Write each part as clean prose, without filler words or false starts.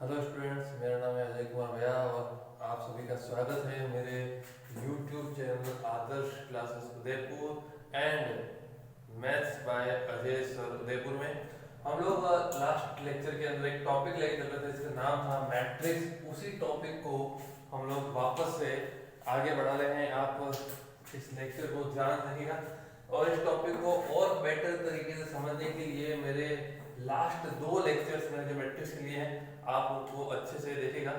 Hello students, मेरा नाम है अजय कुमार भैया और आप सभी का स्वागत है मेरे YouTube channel Adarsh classes Udaipur and maths by Ajay sir Udaipur में। हम लोग लास्ट लेक्चर के अंदर एक टॉपिक लेकर चल रहे थे जिसका नाम था मैट्रिक्स। उसी टॉपिक को हम लोग वापस से आगे बढ़ा रहे हैं। आप इस लेक्चर को ध्यान रखिएगा और इस टॉपिक को और बेटर तरीके से समझने के लिए मेरे लास्ट 2 लेक्चर्स मैंने जो मैट्रिक्स के लिए हैं आप उनको अच्छे से देखिएगा,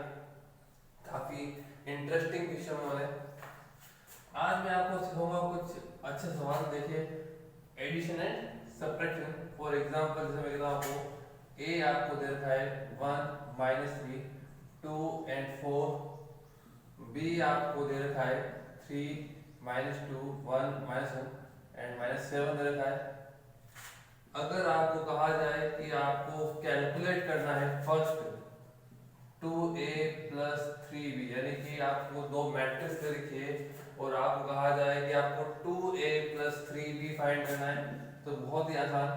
काफी इंटरेस्टिंग विषय होने वाले हैं। आज मैं आपको सिखाऊंगा कुछ अच्छे सवाल। देखिए, addition and subtraction. For example जैसे मैं लिखा हूं ए आपको दे रखा है 1 -3 2 and 4, बी आपको दे रखा है 3 -2 1 -1 and -7 दे रखा है। अगर आपको कहा जाए कि आपको कैलकुलेट करना है फर्स्ट 2a + 3b, यानी कि आपको 2 मैट्रिक्स दे रखी है और आपको कहा जाए कि आपको 2a + 3b फाइंड करना है, तो बहुत ही आसान।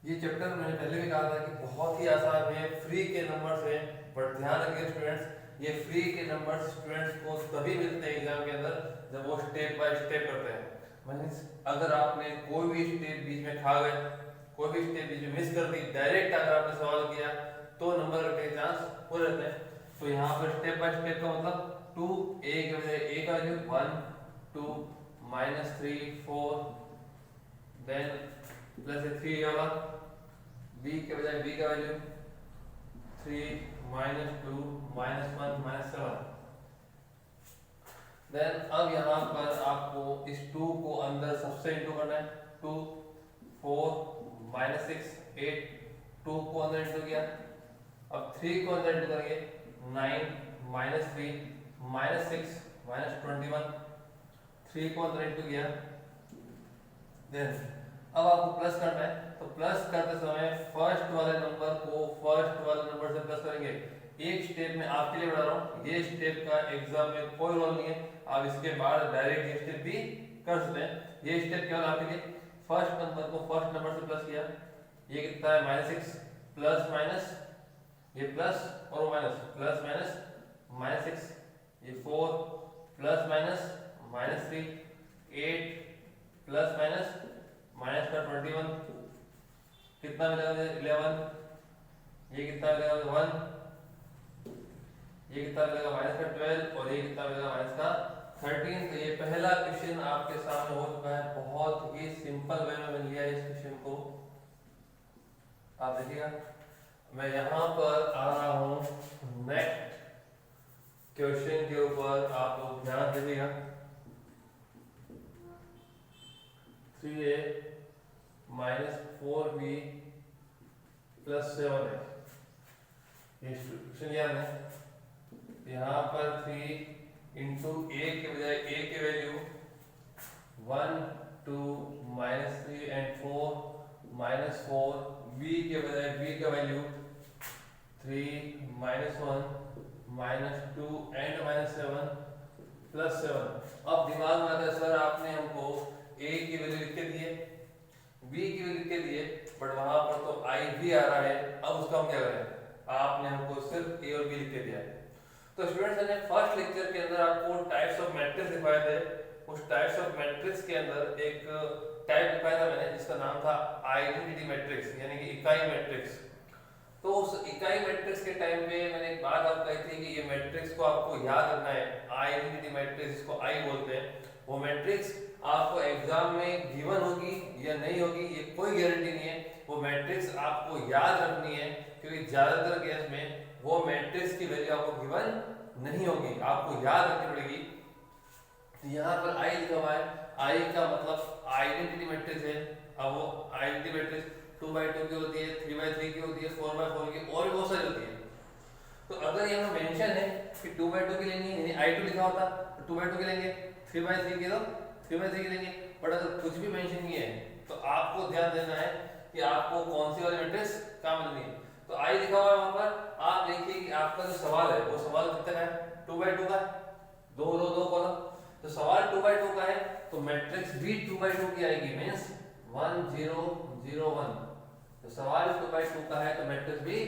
ये चैप्टर मैंने पहले भी कहा था कि बहुत ही आसान है, फ्री के नंबर्स है। बट ध्यान रखिए स्टूडेंट्स, ये फ्री के नंबर्स स्टूडेंट्स को तभी मिलते हैं एग्जाम के अंदर जब वो स्टेप बाय स्टेप करते हैं। मींस अगर आपने कोई भी स्टेप बीच में खा गए, कोई भी स्टेप बीच में मिस कर दी, डायरेक्ट अगर आपने सवाल किया तो नंबर के चांस हो जाते हैं। तो यहाँ पर स्टेप बाय स्टेप का मतलब 2 a के बजाय a का वैल्यू 1 2 -3 4, देन प्लस 3 वाला, b के बजाय b का वैल्यू 3 -2 -1 -7। देन अब यहाँ पर आपको इस 2 को अंदर सबसे इंटू करना है। 2 4 -6 8, 2 को अंदर इंटू किया। अब 3 को अंदर इंटू करेंगे 9 -3 -6 -21, 3 को अंदर इंटू किया। देन अब आपको प्लस करना है, तो प्लस करते समय फर्स्ट वाले नंबर को फर्स्ट वाले नंबर से प्लस करेंगे। एक स्टेप में आपके लिए बता रहा हूँ, ये स्टेप का एग्जाम में कोई रोल नहीं है, आप इसके बाद डायरेक्ट ये स्टेप भी कर सकते हैं। ये स्टेप केवल आपके लिए फर्स्ट नंबर को फर्स्ट नंबर से प्लस किया। ये कितना है -6 प्लस माइनस, ये प्लस और माइनस, प्लस माइनस -6, ये 4 प्लस माइनस -3 8 प्लस माइनस -21, कितना मिलेगा 11, ये कितना मिलेगा 1, ये कितना मिलेगा -12 और ये कितना मिलेगा -13। तो ये पहला क्वेश्चन आपके सामने हो चुका है। बहुत ही सिंपल वे में मैंने लिया है इस क्वेश्चन को, आप देखिएगा। मैं यहाँ पर आ रहा हूँ नेक्स्ट क्वेश्चन के ऊपर, आप लोग ध्यान दीजिएगा। 3a -4b + 7 है, ये क्वेश्चन याद है। यहाँ पर 3 इंटू a के बजाय a के वैल्यू 1 2 -3 and 4 -4, b के बजाय b का वैल्यू 3 -1 -2 and -7 + 7। अब दिमाग में आता है सर आपने हमको a की वैल्यू लिख के दिए, b की वैल्यू लिख के दिए, बट वहां पर तो i भी आ रहा है। अब उसका हम क्या करें, आपने हमको सिर्फ a और b लिख के दिया है। तो स्टूडेंट्स, मैंने फर्स्ट लेक्चर के अंदर आपको टाइप्स ऑफ मैट्रिक्स दिखाए थे। उस टाइप्स ऑफ मैट्रिक्स के अंदर एक टाइप दिखाया था मैंने जिसका नाम था आइडेंटिटी मैट्रिक्स, यानी कि इकाई मैट्रिक्स। तो उस इकाई मैट्रिक्स के टाइम पे मैंने एक बात आपको कही थी कि ये मैट्रिक्स को आपको याद रखना है। आइडेंटिटी मैट्रिक्स, जिसको आई बोलते हैं, वो मैट्रिक्स आपको एग्जाम में गिवन होगी या नहीं होगी ये कोई गारंटी नहीं है। वो मैट्रिक्स आपको याद रखनी है, क्योंकि ज्यादातर केस में वो मैट्रिक्स की वैल्यू आपको गिवन नहीं होगी, आपको याद रखनी पड़ेगी। यहाँ पर आई लिखा हुआ है, आई का मतलब आइडेंटिटी मैट्रिक्स है। अब वो आइडेंटिटी मैट्रिक्स 2x2 की होती है, 3x3 की होती है, 4x4 की, और भी बहुत सारी होती है। तो अगर यहाँ मेंशन है कि 2x2 की लेनी है, यानी i2 लिखा होता तो 2x2 की लेंगे, 3x3 की तो 3x3 की लेंगे। बट अगर कुछ भी मेंशन नहीं है तो आपको ध्यान देना है कि आपको कौन सी वाली मैट्रिक्स काम लेनी है। तो आई लिखा हुआ है वहां पर, आप देखिए कि आपका जो सवाल है वो सवाल कितना है, 2x2 का, 2 रो 2 कॉलम। तो सवाल 2x2 का है तो मैट्रिक्स भी 2x2 की आएगी, मींस 1 0 0 1। तो सवाल 2x2 का है तो मैट्रिक्स भी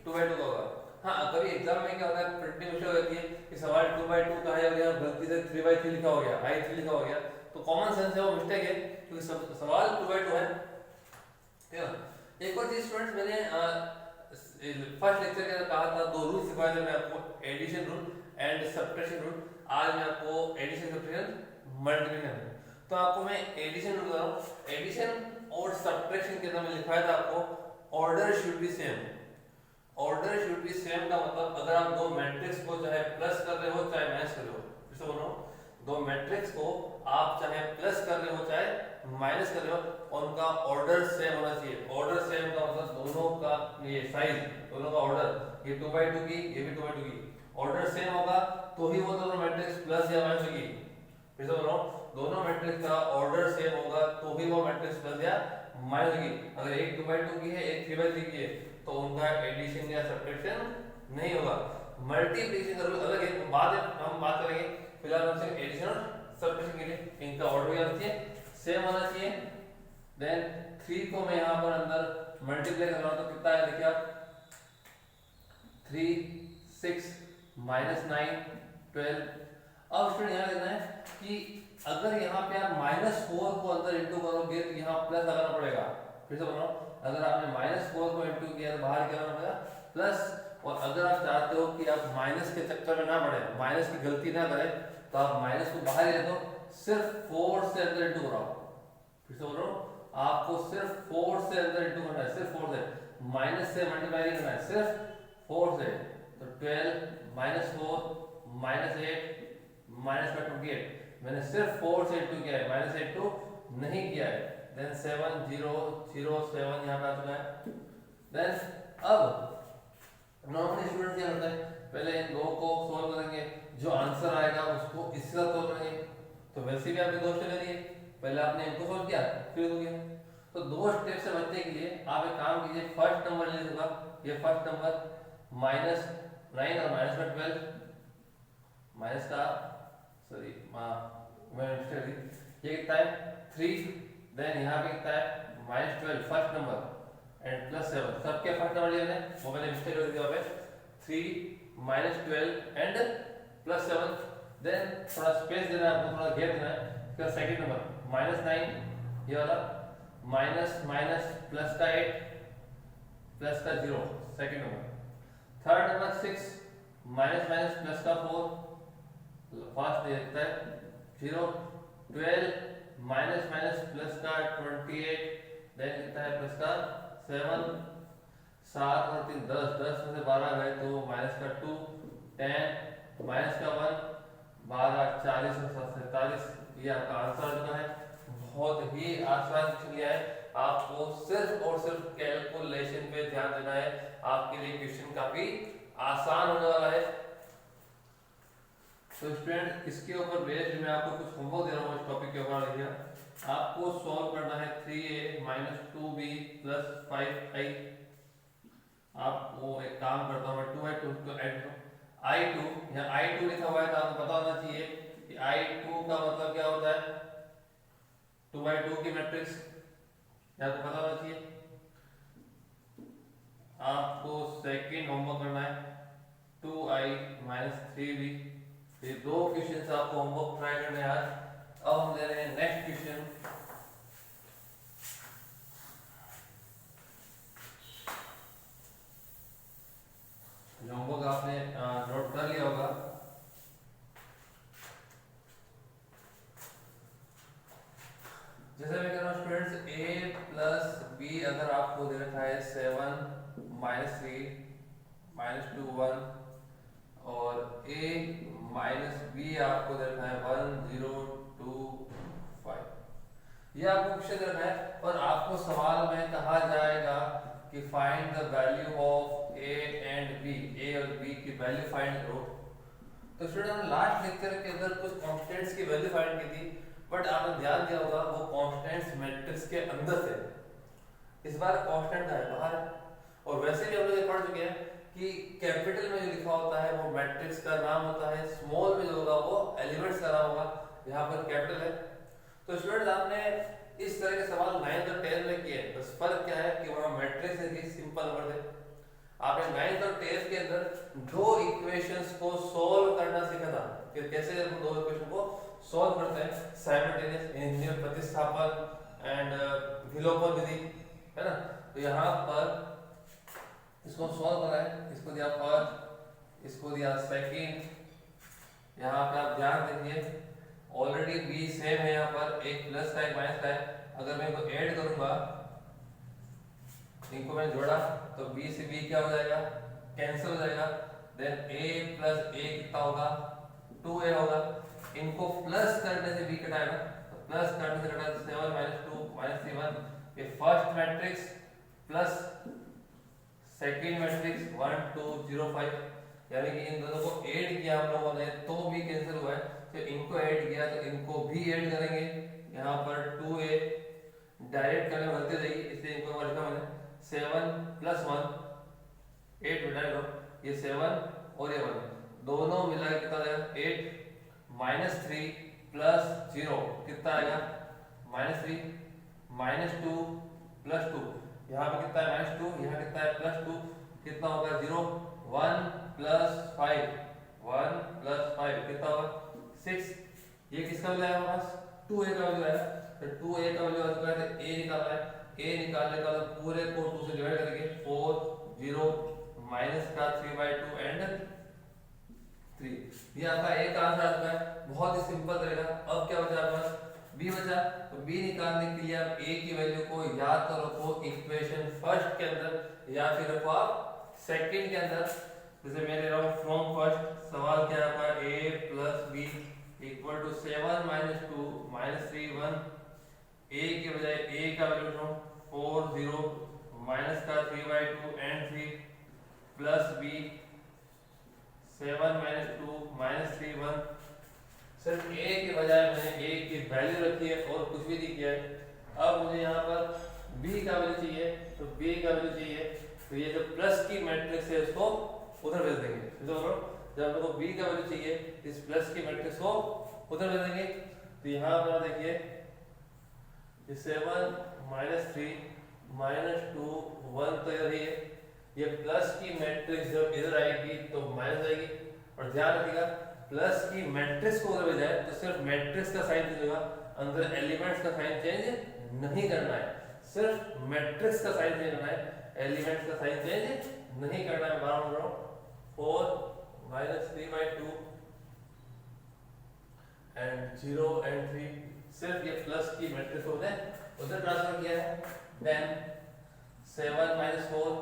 2/2 का होगा। हाँ कभी एग्जाम में क्या होता है, प्रिंटिंग मिस्टेक हो जाती है कि सवाल 2/2 का है और यहाँ गलती से 3/3 लिखा हो गया, I3 लिखा हो गया, तो कॉमन सेंस है वो मिस्टेक है क्योंकि सवाल 2/2 है, ठीक है। एक और चीज स्टूडेंट्स, मैंने फर्स्ट लेक्चर के अंदर कहा था, दो रूल सिखाए थे मैं आपको, addition rule and subtraction rule. आज मैं आपको एडिशन सब्ट्रैक्शन मल्टीप्लिकेशन, तो आपको मैं एडिशन रूल बता रहा हूँ। एडिशन और सब्ट्रैक्शन के अंदर मैं लिखवाया था आपको order should be same. Order should be same का मतलब अगर आप दो मैट्रिक्स को चाहे प्लस कर रहे हो चाहे माइनस कर रहे हो, फिर से बोल रहा हूँ, दो मैट्रिक्स को आप चाहे प्लस कर रहे हो चाहे माइनस कर रहे हो, और उनका ऑर्डर सेम होना चाहिए। ऑर्डर सेम का मतलब दोनों का ये साइज, दोनों का ऑर्डर, ये 2/2 की, ये भी 2/2 की, ऑर्डर सेम होगा तो ही वो दोनों मैट्रिक्स प्लस या माइनस होगी। फिर से बोल रहा हूँ, दोनों मैट्रिक्स का ऑर्डर सेम होगा तो ही वो मैट्रिक्स प्लस या माइनस होगी। अगर एक 2/2 की है एक 3/3 की है तो उनका एडिशन या सब्ट्रैक्शन नहीं होगा। मल्टीप्लिकेशन का रूल अलग है, बाद में हम बात करेंगे, फिलहाल हम सिर्फ एडिशन और सब्ट्रैक्शन के लिए इनका ऑर्डर क्या होना चाहिए, सेम होना चाहिए। देन 3 को मैं यहाँ पर अंदर मल्टीप्लाई कर रहा हूँ तो कितना है, देखिए आप, 3 6 -9 12। अब स्टूडेंट यहाँ देखना है कि अगर यहाँ पे आप -4 को अंदर इंटू करोगे तो यहाँ प्लस लगाना पड़ेगा। फिर से बोल रहा हूँ, अगर आपने -4 को इंटू किया तो बाहर क्या करना पड़ेगा, प्लस। और अगर आप चाहते हो कि आप माइनस के चक्कर में ना पड़े, माइनस की गलती ना करें, तो आप माइनस को बाहर ही रखो, सिर्फ 4 से अंदर इंटू कराओ। फिर से बोल रहा हूँ, आपको सिर्फ 4 से अंदर इंटू करना है, सिर्फ 4 से, माइनस से मल्टीप्लाई नहीं करना है, सिर्फ 4 से। तो 12 -4 -8 -28, मैंने सिर्फ 4 से इंटू किया है, -8 टू नहीं किया है। देन 7 0 0 7 यहाँ पे आ चुका है। देन अब नॉर्मली स्टूडेंट क्या करता है, पहले इन दो को सॉल्व करेंगे, जो आंसर आएगा उसको इसके साथ सॉल्व करेंगे। तो वैसे भी आपने दो स्टेप ले लिए, पहले आपने इनको सॉल्व किया फिर दो किया। तो दो स्टेप से बचने के लिए आप एक काम कीजिए, फर्स्ट नंबर ले लीजिएगा, ये फर्स्ट नंबर -9 और -12 माइनस का, सॉरी ये कितना है 3। देन यहाँ पे कितना है -12 फर्स्ट नंबर एंड +7, सबके फर्स्ट नंबर लिए वो मैंने मिस्टेक कर दिया पे, 3 -12 एंड +7। देन थोड़ा स्पेस देना है आपको, थोड़ा गैप देना है। फिर सेकंड नंबर -9 ये वाला, माइनस माइनस प्लस का 8 प्लस का 0 second number. Third number 6 minus minus plus का 4 फर्स्ट देता है 0। 12 माइनस माइनस प्लस का 28 देन कितना है प्लस का 7। 7 और 3 10, 10 में से 12 गए तो माइनस का 2 10 माइनस का 1 12 40 और 47। ये आपका आंसर जो है बहुत ही आसान क्वेश्चन लिया है। आपको सिर्फ और सिर्फ कैलकुलेशन पे ध्यान देना है, आपके लिए क्वेश्चन काफी आसान होने वाला है। तो स्टूडेंट इसके ऊपर बेस्ड मैं आपको कुछ होमवर्क दे रहा हूँ इस टॉपिक के ऊपर। देखिए आपको सॉल्व करना है 3a - 2b + 5i। आपको एक काम करता हूँ, 2i2 को ऐड करो, i2 यहाँ i2 लिखा हुआ है तो आपको पता होना चाहिए कि i2 का मतलब क्या होता है, 2/2 की मैट्रिक्स, आपको पता होना चाहिए। आपको सेकंड होमवर्क करना है 2i - 3b। ये दो क्वेश्चन आपको होमवर्क ट्राई करने हैं आज। अब हम ले रहे हैं नेक्स्ट क्वेश्चन। जो होमवर्क आपने नोट कर लिया होगा, जैसे मैं कह रहा हूँ स्टूडेंट्स, a + b अगर आपको दे रखा है 7 - 3 - 2 1 और a - b आपको दे रखा है 1 0 2 5, ये आपको क्वेश्चन दे रखा है और आपको सवाल में कहा जाएगा कि find the value of a and b, a और b की वैल्यू फाइंड करो। तो स्टूडेंट हमने लास्ट लेक्चर के अंदर कुछ कांस्टेंट्स की वैल्यू फाइंड की थी, बट आपने ध्यान दिया होगा वो कांस्टेंट्स मैट्रिक्स के अंदर थे, इस बार कांस्टेंट का है बाहर। और वैसे भी हम लोग ये पढ़ चुके हैं कि कैपिटल में जो लिखा होता है वो मैट्रिक्स का नाम होता है, स्मॉल में जो होगा वो एलिमेंट्स का नाम होगा, यहाँ पर कैपिटल है। तो स्टूडेंट्स आपने इस तरह के सवाल 9th और 10th में किए, बस फर्क क्या है कि वहाँ मैट्रिक्स है कि सिंपल नंबर थे। आपने 9th और 10th के अंदर दो इक्वेशंस को सॉल्व करना सीखा था कि कैसे हम दो इक्वेशन को सॉल्व करते हैं साइमल्टेनियस, हिंदी में प्रतिस्थापन एंड विलोपन विधि, है ना। तो यहाँ पर इसको सॉल्व करा है, इसको दिया फर्स्ट, इसको दिया सेकंड। यहाँ पे आप ध्यान दीजिए ऑलरेडी बी सेम है, यहाँ पर एक प्लस का एक माइनस का है। अगर मैं इनको ऐड करूंगा, इनको मैंने जोड़ा तो बी से बी क्या हो जाएगा, कैंसिल हो जाएगा। देन a प्लस a कितना होगा, 2a होगा। इनको प्लस करने से b कटाएगा, तो प्लस करने से कटा 7 माइनस 2 माइनस 3 1। ये first matrix plus second matrix 1 2 0 5, यानी कि इन दोनों को ऐड किया हम लोगों ने तो भी कैंसिल हुआ है। तो इनको ऐड किया तो इनको भी ऐड करेंगे। यहाँ पर 2a डायरेक्ट करने में गलती रही, इसलिए इनको लिखा मैंने 7 प्लस 1 8 बिटा लो, ये 7 और ये 1 दोनों मिला के कितना आएगा 8 माइनस 3 प्लस 0 कितना आएगा -3 -2 प्लस 2। यहाँ पे कितना है -2, यहाँ कितना है +2, कितना होगा 0 1 प्लस 5 1 प्लस 5 कितना होगा 6। ये किसका वैल्यू आया हमारे पास 2a का वैल्यू आया। तो 2a का वैल्यू आता है a निकालना है, a निकालने का पूरे को 2 से डिवाइड करेंगे 4 0 माइनस का 3/2 एंड 3। ये आपका a का आंसर आता है, बहुत ही सिंपल रहेगा। अब क्या बचा आपके पास b बचा, तो b निकालने के लिए आप a की वैल्यू को या तो रखो इक्वेशन फर्स्ट के अंदर या फिर रखो आप सेकंड के अंदर। जैसे मैं ले रहा हूं फ्रॉम फर्स्ट, सवाल क्या है आपका a plus b equal to 7 minus 2 minus 3 1। a के बजाय a का वैल्यू रखो 4 0 माइनस का 3/2 and 3 plus b 7 minus 2 minus 3 1। सिर्फ a के बजाय मैंने a की वैल्यू रखी है और कुछ भी नहीं किया है। अब मुझे यहाँ पर b का वैल्यू चाहिए, तो b का वैल्यू चाहिए तो ये जो प्लस की मैट्रिक्स है इसको उधर भेज देंगे। जब हम लोग को b का वैल्यू चाहिए इस प्लस की मैट्रिक्स को उधर भेज देंगे। तो यहाँ पर देखिए 7 माइनस 3 माइनस 2 1 तो इधर ही है। ये प्लस की मैट्रिक्स जब इधर आएगी तो माइनस आएगी। और ध्यान रखिएगा प्लस की मैट्रिक्स को उधर भेजा है तो सिर्फ मैट्रिक्स का साइन चेंज होगा, अंदर एलिमेंट्स का साइन चेंज नहीं करना है, सिर्फ मैट्रिक्स का साइन चेंज करना है, एलिमेंट्स का साइन चेंज नहीं करना है। बार बोल रहा हूं 4 माइनस 3/2 एंड 0 एंड 3, सिर्फ ये प्लस की मैट्रिक्स को उधर ट्रांसफर किया है। Then 7 minus 4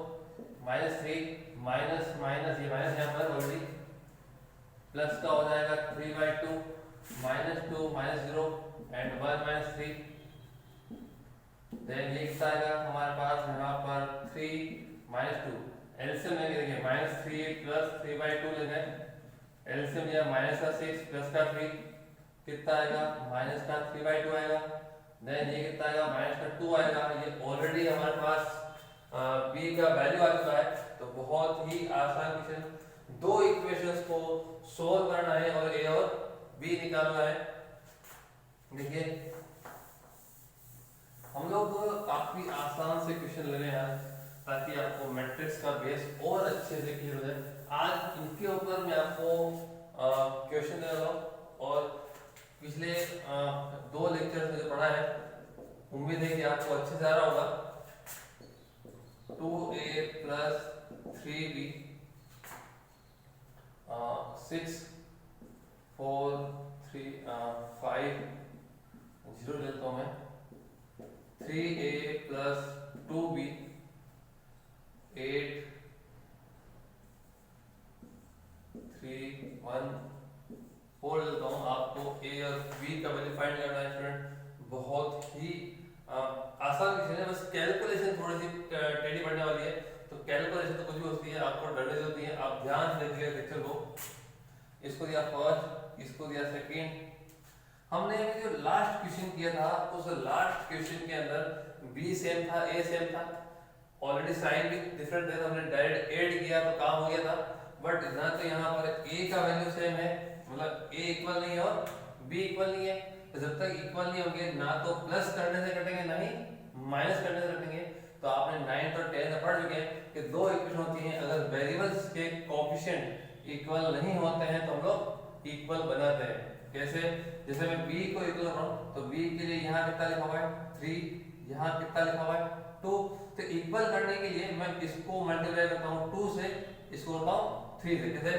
minus 3 minus minus ये माइनस यहाँ पर ऑलरेडी प्लस का हो जाएगा 3/2 minus 2 minus 0 and 1 minus 3। Then ये कितना आएगा हमारे पास यहाँ पर 3 माइनस 2 एलसीएम लेंगे, देखिए -3 प्लस 3/2 लेंगे एलसीएम या माइनस का 6 प्लस का 3 कितना आएगा माइनस का 3/2 आएगा। देन ये कितना आएगा माइनस का 2 आएगा। ये ऑलरेडी हमारे पास b का वैल्यू आ चुका है। तो बहुत ही आसान क्वेश्चन, दो इक्वेशंस को सोल्व करना है और a और b निकालना है। देखिए हम लोग काफी आसान से क्वेश्चन ले रहे हैं ताकि आपको मैट्रिक्स का बेस और अच्छे से क्लियर हो जाए। आज इनके ऊपर मैं आपको क्वेश्चन दे रहा हूँ और पिछले 2 लेक्चर में जो पढ़ा है उम्मीद है कि आपको अच्छे से आ रहा होगा। 2a प्लस 3b 6 4 3 5 0 लेता हूँ मैं 3a प्लस 2b 8 3 1 4 लेता हूँ। आपको a और b का वैल्यू फाइंड करना है स्टूडेंट। बहुत ही आसान क्वेश्चन है, बस कैलकुलेशन थोड़ी सी टेढ़ी पड़ने वाली है। तो कैलकुलेशन तो कुछ भी होती है, आपको डरने की होती है। आप ध्यान से देखिए लेक्चर को। इसको दिया फर्स्ट, इसको दिया सेकंड। हमने जो लास्ट क्वेश्चन किया था उस लास्ट क्वेश्चन के अंदर b सेम था, a सेम था, ऑलरेडी साइन भी डिफरेंट थे, तो हमने डायरेक्ट ऐड किया तो काम हो गया था। बट ना तो यहाँ पर a का वैल्यू सेम है, मतलब a इक्वल नहीं है और b इक्वल नहीं है। तो जब तक इक्वल नहीं होंगे ना तो प्लस करने से कटेंगे ना ही माइनस करने से कटेंगे। तो आपने 9th और 10th में पढ़ चुके हैं कि दो इक्वेशन होती हैं, अगर वेरिएबल्स के कोएफिशिएंट इक्वल नहीं होते हैं तो हम लोग इक्वल बनाते हैं। कैसे? जैसे मैं b को इक्वल कर रहा हूं तो b के लिए यहाँ कितना लिखा हुआ है 3, यहाँ कितना लिखा हुआ है 2, तो इक्वल करने के लिए मैं इसको मल्टीप्लाई करता हूँ 2 से, इसको करता हूँ 3 से। कैसे?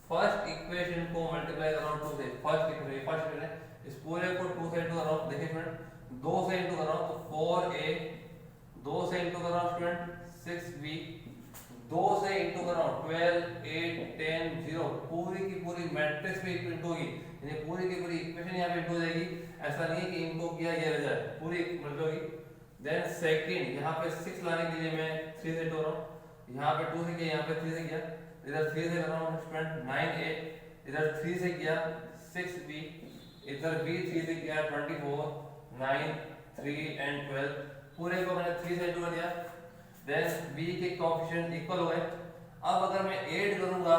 फर्स्ट इक्वेशन को मल्टीप्लाई कर रहा हूँ 2 से, फर्स्ट इक्वेशन है, इस पूरे को 2 से इंटू कर रहा हूँ। देखिए स्टूडेंट 2 से इंटू कर रहा हूँ तो 4a, 2 से इंटू कर रहा हूँ स्टूडेंट 6b, 2 से इंटू कर रहा हूँ 12, 8, 10, 0, पूरी की पूरी मैट्रिक्स भी इंटू होगी, यानी पूरी की पूरी इक्वेशन यहाँ पे इंटू हो जाएगी। ऐसा नहीं कि इनको किया ये रह जाए, पूरी इंटू होगी। देन सेकंड यहाँ पे 6 लाने के लिए मैं 3 से इंटू कर रहा हूँ, यहाँ पे 2 से किया, यहाँ पे 3 से किया, इधर 3 से कर रहा हूँ स्टूडेंट 9a, इधर 3 से किया 6b, इधर भी 3 से किया 24, 9, 3 एंड 12, पूरे को मैंने 3 से इंटू कर दिया। देन b के कोएफिशिएंट इक्वल हो गए। अब अगर मैं ऐड करूंगा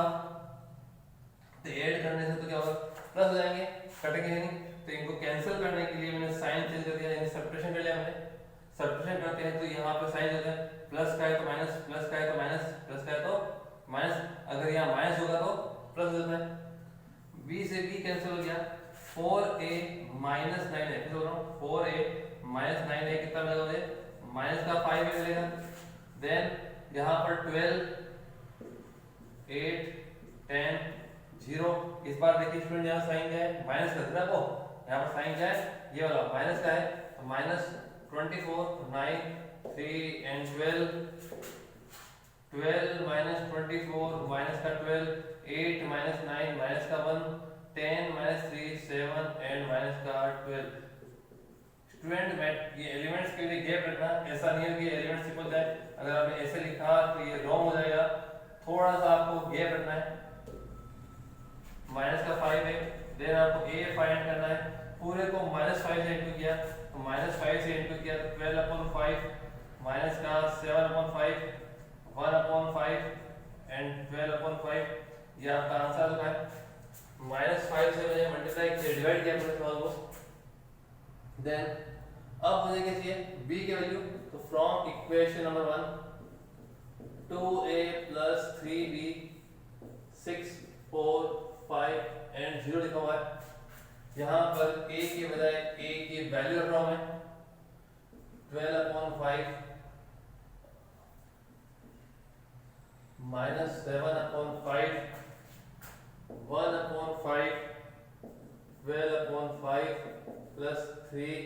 तो ऐड करने से तो क्या होगा, प्लस हो जाएंगे, कटेंगे नहीं, तो इनको कैंसिल करने के लिए मैंने साइन चेंज कर दिया, यानी सब्ट्रैक्शन कर लिया मैंने। सब्ट्रैक्शन करते हैं तो यहाँ पे साइन होता है, प्लस का है तो माइनस, प्लस का है तो माइनस, प्लस का है तो माइनस, अगर यहाँ माइनस होगा तो प्लस हो जाता है। b से b कैंसिल हो गया, 4a माइनस 9 है, कितना बोल रहा हूँ 4a माइनस 9 है, कितना मिलेगा मुझे, माइनस का 5 मिलेगा। देन यहाँ पर 12, 8, 10, 0, इस बार देखिए स्टूडेंट यहाँ साइन क्या है, माइनस का था को, यहाँ पर साइन क्या है, ये वाला माइनस का है, तो माइनस 24, 9, 3 एंड 12, 12 माइनस 24 माइनस का 12, 8 माइनस 9 माइनस का 1, 10 माइनस 3 7 एंड माइनस का 12। स्टूडेंट ये एलिमेंट्स के लिए गैप रखना, ऐसा नहीं है कि एलिमेंट सिंपल जाए, अगर आपने ऐसे लिखा तो ये रॉन्ग हो जाएगा, थोड़ा सा आपको गैप रखना है। माइनस का 5 है, देन आपको a फाइंड करना है, पूरे को -5 से इंटू किया तो -5 से इंटू किया तो 12/5 माइनस का 7/5, 1/5 एंड 12/5, ये आपका आंसर होगा। -5 से मैंने मल्टीप्लाई किया, डिवाइड किया पूरे सवाल को। देन अब मुझे क्या चाहिए, b की वैल्यू, तो from equation number 1 2a plus 3b 6 4 5 and 0 लिखा हुआ है। यहाँ पर a के बजाय a की वैल्यू रख रहा हूं मैं 12/5 माइनस 7/5 1/5 12/5 प्लस 3,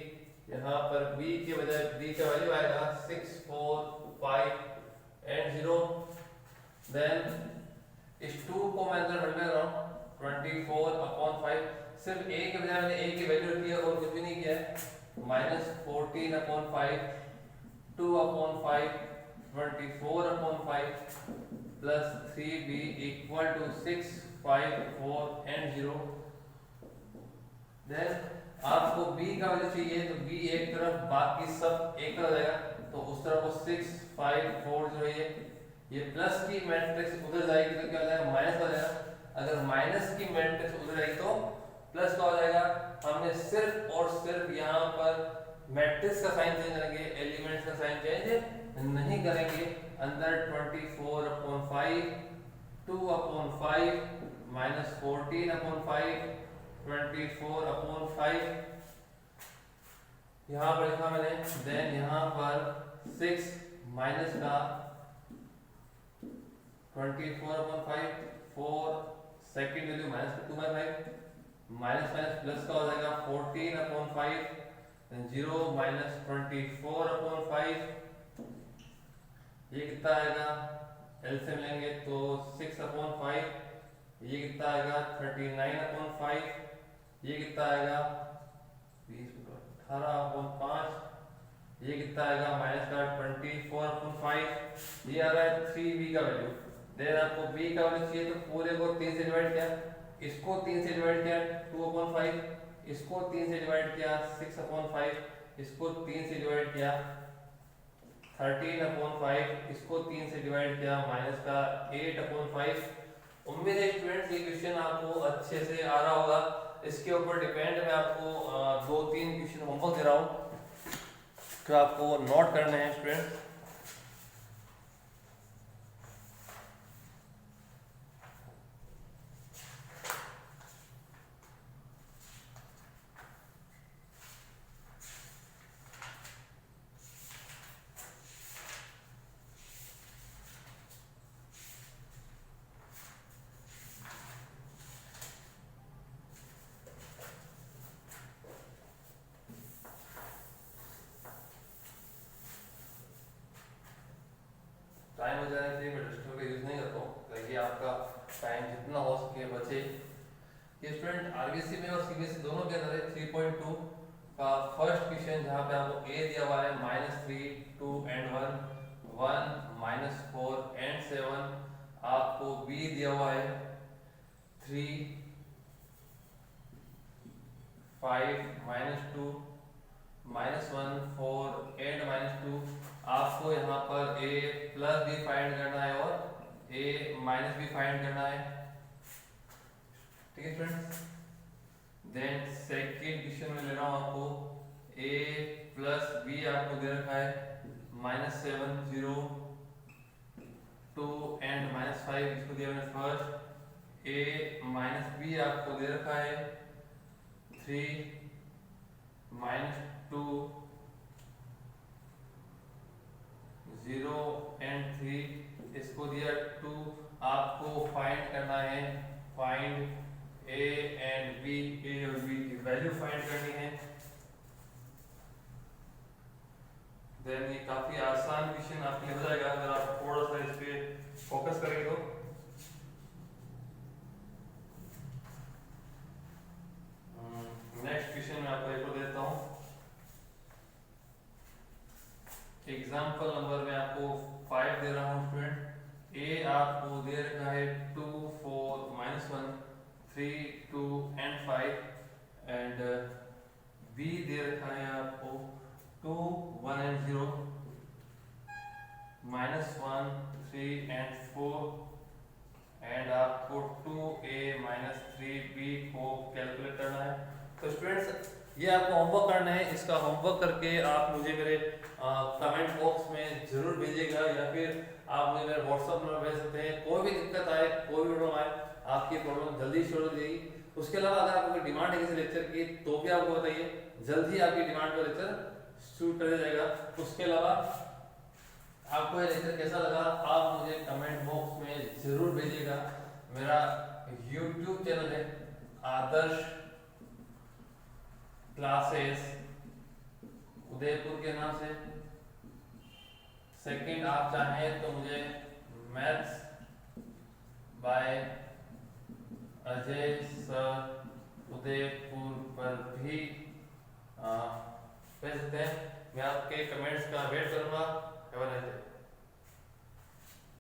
यहाँ पर b के बजाय b का वैल्यू आएगा 6 4 5 एंड 0। देन इस 2 को मैं अंदर मल्टीप्लाई कर रहा हूँ 24/5, सिर्फ a के बजाय मैंने a की वैल्यू रखी है और कुछ भी नहीं किया है, -14/5 2/5 24/5 plus 3b equal to 6 5 4 and 0। Then आपको b का वैल्यू चाहिए तो b एक तरफ, बाकी सब एक तरफ जाएगा, तो उस तरफ को 6 5 4 0, ये प्लस की मैट्रिक्स उधर जाएगी तो क्या हो जाएगा, माइनस हो जाएगा। अगर माइनस की मैट्रिक्स उधर जाएगी तो प्लस का हो जाएगा। हमने सिर्फ और सिर्फ यहाँ पर मैट्रिक्स का साइन चेंज करेंगे, एलिमेंट्स का साइन चेंज नहीं करेंगे। अंदर 24/5 2/5 माइनस 14/5 24/5 यहाँ पर लिखा मैंने। देन यहाँ पर 6 माइनस का 24/5 4 second value minus 2/5 minus minus plus का हो जाएगा 14/5 0 माइनस 24/5, ये कितना आएगा, एलसीएम लेंगे तो 6/5, ये कितना आएगा 39/5, ये कितना आएगा 18/5, ये कितना आएगा माइनस का 24/5, ये आ रहा है 3b का वैल्यू। देन आपको b का वैल्यू चाहिए तो पूरे को 3 से डिवाइड किया, इसको 3 से डिवाइड किया 2/5, इसको 3 से डिवाइड किया 6/5, इसको 3 से डिवाइड किया 13/5, इसको 3 से डिवाइड किया माइनस का 8/5। उम्मीद है स्टूडेंट्स ये क्वेश्चन आपको अच्छे से आ रहा होगा। इसके ऊपर डिपेंड मैं आपको 2-3 क्वेश्चन होमवर्क दे रहा हूँ तो आपको नोट करने हैं स्टूडेंट। आने जाने के लिए मैं डस्टर का यूज़ नहीं करता हूँ, ताकि आपका टाइम जितना हो सके बचे। ये स्टूडेंट आरबीसी में और सीबीएसई दोनों के अंदर है 3.2 का फर्स्ट क्वेश्चन, जहाँ पे आपको ए दिया हुआ है -3, 2 and 1, 1, -4 and 7। आपको बी दिया हुआ है 3, 5, -2, -1, 4 and -2। आपको यहाँ पर a प्लस बी फाइंड करना है और a माइनस बी फाइंड करना है। ठीक है फ्रेंड्स। देन सेकेंड क्वेश्चन में ले रहा हूँ आपको a प्लस बी आपको दे रखा है -7, 0, 2 and -5। इसको दिया मैंने फर्स्ट। a माइनस बी आपको दे रखा है 3, -2, 0 and 3। इसको दिया 2। आपको फाइंड करना है, find a and b, a और b की वैल्यू फाइंड करनी है। देन ये काफी आसान क्वेश्चन आपके लिए हो जाएगा अगर आप थोड़ा सा इस पे फोकस करेंगे तो। नेक्स्ट क्वेश्चन मैं आपको एक और देता हूँ। एग्जाम्पल नंबर में आपको 5 दे रहा हूँ स्टूडेंट। ए आपको दे रखा है 2, 4, -1, 3, 2 and 5 एंड बी दे रखा है आपको 2, 1 and 0, -1, 3 and 4 एंड आपको 2a -3b को कैलकुलेट करना है। तो स्टूडेंट्स ये आपको होमवर्क करना है। इसका होमवर्क करके आप मुझे मेरे कमेंट बॉक्स में जरूर भेजिएगा, या फिर आप मुझे मेरे व्हाट्सएप नंबर भेज सकते हैं। कोई भी दिक्कत आए, कोई भी प्रॉब्लम आए, आपकी प्रॉब्लम जल्दी सॉल्व हो जाएगी। उसके अलावा अगर आपको कोई डिमांड है किसी लेक्चर की तो भी आपको बताइए, जल्दी आपकी डिमांड पर लेक्चर शूट कर दिया जाएगा। उसके अलावा आपको ये लेक्चर कैसा लगा आप मुझे कमेंट बॉक्स में जरूर भेजिएगा। मेरा YouTube चैनल है आदर्श क्लासेस उदयपुर के नाम से। सेकंड आप चाहें तो मुझे maths by Ajay sir Udaipur पर भी भेज सकते हैं। मैं आपके कमेंट्स का वेट करूंगा। Have a nice day.